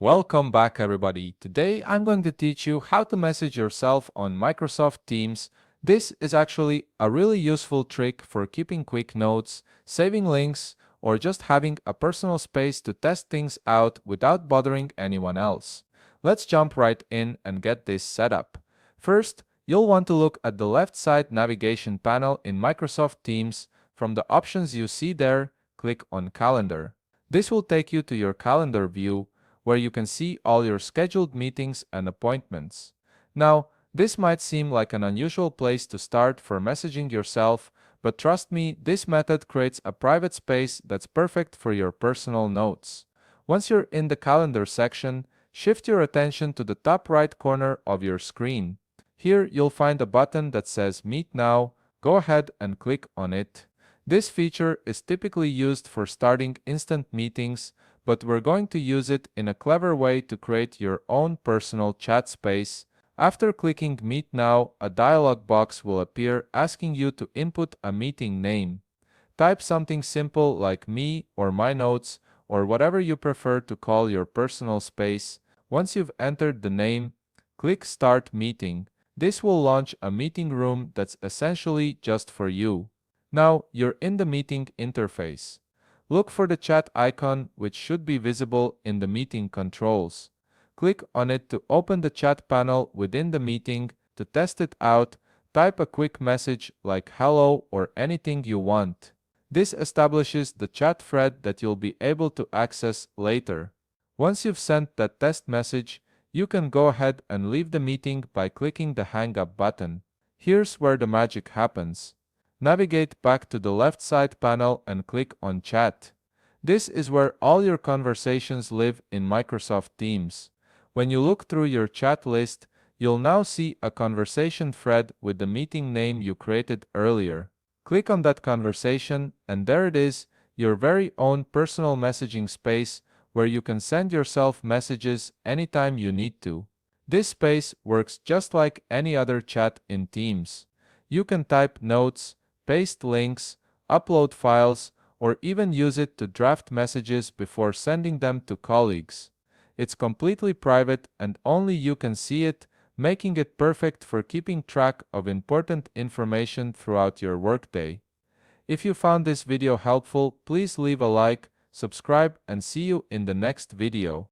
Welcome back, everybody. Today I'm going to teach you how to message yourself on Microsoft Teams. This is actually a really useful trick for keeping quick notes, saving links, or just having a personal space to test things out without bothering anyone else. Let's jump right in and get this set up. First, you'll want to look at the left side navigation panel in Microsoft Teams. From the options you see there, click on Calendar. This will take you to your calendar view, where you can see all your scheduled meetings and appointments. Now, this might seem like an unusual place to start for messaging yourself, but trust me, this method creates a private space that's perfect for your personal notes. Once you're in the calendar section, shift your attention to the top right corner of your screen. Here you'll find a button that says Meet Now. Go ahead and click on it. This feature is typically used for starting instant meetings, but we're going to use it in a clever way to create your own personal chat space. After clicking Meet Now, a dialog box will appear asking you to input a meeting name. Type something simple like me or my notes or whatever you prefer to call your personal space. Once you've entered the name, click Start Meeting. This will launch a meeting room that's essentially just for you. Now you're in the meeting interface. Look for the chat icon, which should be visible in the meeting controls. Click on it to open the chat panel within the meeting. To test it out, type a quick message like hello or anything you want. This establishes the chat thread that you'll be able to access later. Once you've sent that test message, you can go ahead and leave the meeting by clicking the Hang Up button. Here's where the magic happens. Navigate back to the left side panel and click on Chat. This is where all your conversations live in Microsoft Teams. When you look through your chat list, you'll now see a conversation thread with the meeting name you created earlier. Click on that conversation, and there it is, your very own personal messaging space where you can send yourself messages anytime you need to. This space works just like any other chat in Teams. You can type notes, paste links, upload files, or even use it to draft messages before sending them to colleagues. It's completely private and only you can see it, making it perfect for keeping track of important information throughout your workday. If you found this video helpful, please leave a like, subscribe, and see you in the next video.